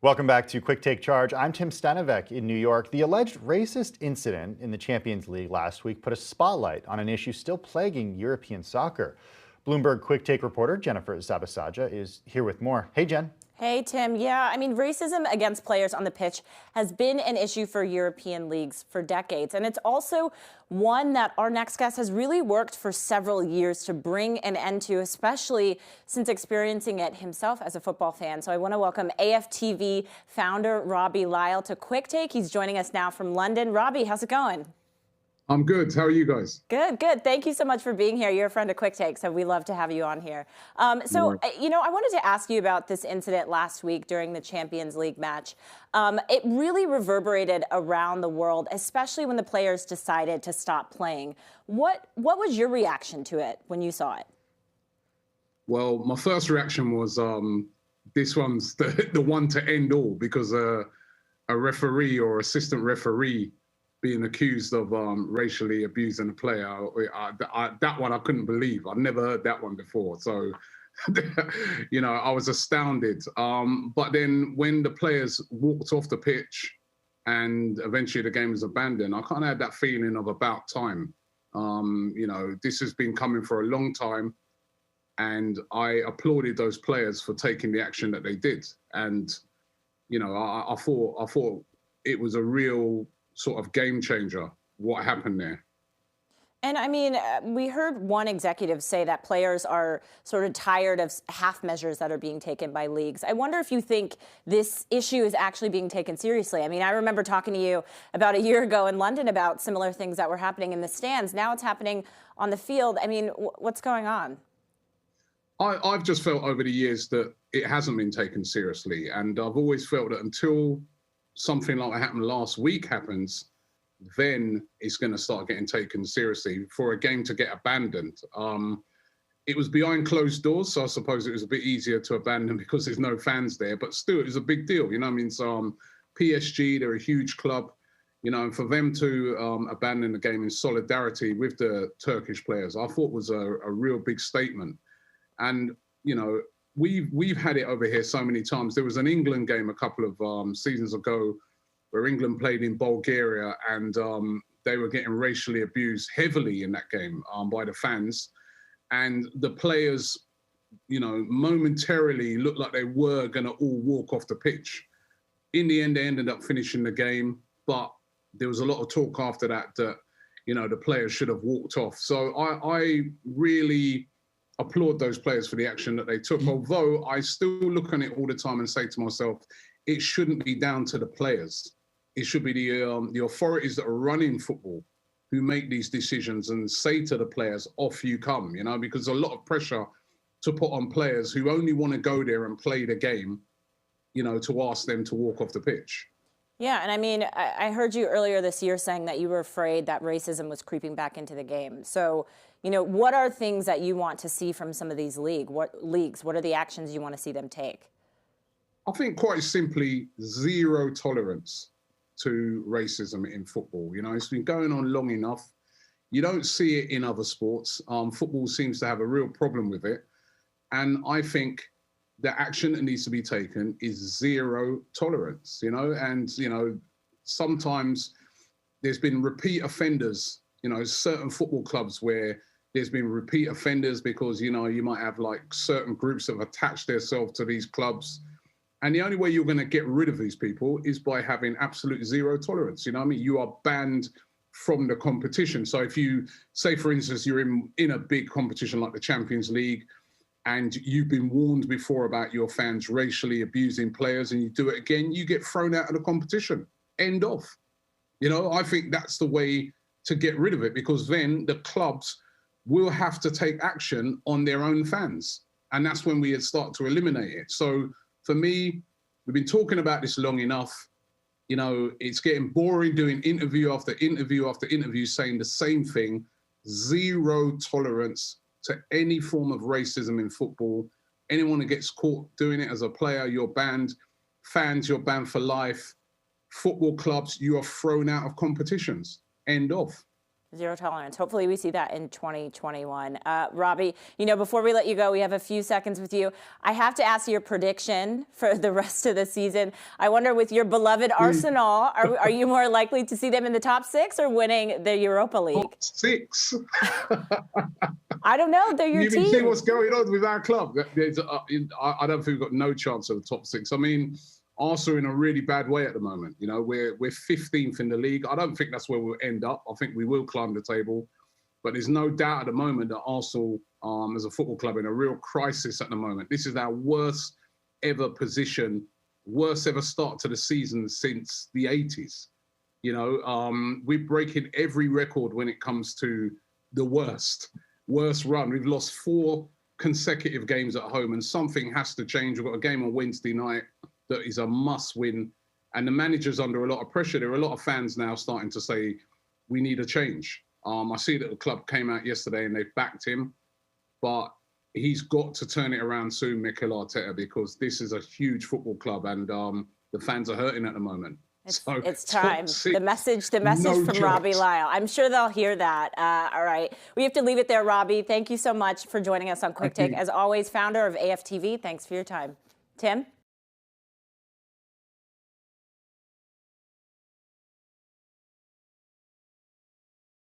Welcome back to Quick Take Charge. I'm Tim Stanovec in New York. The alleged racist incident in the Champions League last week put a spotlight on an issue still plaguing European soccer. Bloomberg Quicktake reporter Jennifer Zabasaja is here with more. Hey, Jen. Hey, Tim. Yeah, I mean, racism against players on the pitch has been an issue for European leagues for decades. And it's also one that our next guest has really worked for several years to bring an end to, especially since experiencing it himself as a football fan. So I want to welcome AFTV founder Robbie Lyle to Quicktake. He's joining us now from London. Robbie, how's it going? I'm good. How are you guys? Good, good. Thank you so much for being here. You're a friend of Quicktake, so we love to have you on here. I wanted to ask you about this incident last week during the Champions League match. It really reverberated around the world, especially when the players decided to stop playing. What was your reaction to it when you saw it? Well, my first reaction was this one's the one to end all, because a referee or assistant referee being accused of racially abusing a player, that one I couldn't believe. I'd never heard that one before. So, I was astounded. But then when the players walked off the pitch and eventually the game was abandoned, I kind of had that feeling of about time. This has been coming for a long time. And I applauded those players for taking the action that they did. And, I thought it was a real sort of game changer, what happened there. And I mean, we heard one executive say that players are sort of tired of half measures that are being taken by leagues. I wonder if you think this issue is actually being taken seriously. I mean, I remember talking to you about a year ago in London about similar things that were happening in the stands. Now it's happening on the field. I mean, what's going on? I've just felt over the years that it hasn't been taken seriously. And I've always felt that until something like what happened last week happens, then it's going to start getting taken seriously. For a game to get abandoned, it was behind closed doors, so I suppose it was a bit easier to abandon because there's no fans there. But still, it was a big deal, So PSG, they're a huge club, and for them to abandon the game in solidarity with the Turkish players, I thought was a real big statement. And We've had it over here so many times. There was an England game a couple of seasons ago where England played in Bulgaria, and they were getting racially abused heavily in that game by the fans. And the players, momentarily looked like they were going to all walk off the pitch. In the end, they ended up finishing the game, but there was a lot of talk after that the players should have walked off. So I really applaud those players for the action that they took, although I still look on it all the time and say to myself, it shouldn't be down to the players. It should be the authorities that are running football who make these decisions and say to the players, off you come, because there's a lot of pressure to put on players who only want to go there and play the game, to ask them to walk off the pitch. Yeah, and I mean, I heard you earlier this year saying that you were afraid that racism was creeping back into the game. So, what are things that you want to see from some of these leagues? What are the actions you want to see them take? I think quite simply, zero tolerance to racism in football. It's been going on long enough. You don't see it in other sports. Football seems to have a real problem with it. And I think the action that needs to be taken is zero tolerance, and, sometimes there's been repeat offenders, certain football clubs where there's been repeat offenders because, you might have like certain groups that have attached themselves to these clubs. And the only way you're going to get rid of these people is by having absolute zero tolerance. You are banned from the competition. So if you say, for instance, you're in a big competition like the Champions League, and you've been warned before about your fans racially abusing players, and you do it again, you get thrown out of the competition. End of. I think that's the way to get rid of it, because then the clubs will have to take action on their own fans. And that's when we start to eliminate it. So for me, we've been talking about this long enough. It's getting boring doing interview after interview after interview saying the same thing. Zero tolerance to any form of racism in football. Anyone who gets caught doing it as a player, you're banned. Fans, you're banned for life. Football clubs, you are thrown out of competitions. End of. Zero tolerance. Hopefully we see that in 2021. Robbie, before we let you go, we have a few seconds with you. I have to ask your prediction for the rest of the season. I wonder, with your beloved Arsenal, are you more likely to see them in the top 6 or winning the Europa League? Top 6. I don't know. They're your team. You see what's going on with our club? I don't think we've got no chance of the top 6. I mean, Arsenal in a really bad way at the moment. We're 15th in the league. I don't think that's where we'll end up. I think we will climb the table, but there's no doubt at the moment that Arsenal, as a football club, in a real crisis at the moment. This is our worst ever position, worst ever start to the season since the 80s. We're breaking every record when it comes to the worst run. We've lost 4 consecutive games at home, and something has to change. We've got a game on Wednesday night that is a must win, and the manager's under a lot of pressure. There are a lot of fans now starting to say, we need a change. I see that the club came out yesterday and they've backed him, but he's got to turn it around soon, Mikel Arteta, because this is a huge football club, and the fans are hurting at the moment. It's time. The message from Robbie Lyle. I'm sure they'll hear that. All right. We have to leave it there, Robbie. Thank you so much for joining us on Quick Take. As always, founder of AFTV, thanks for your time. Tim?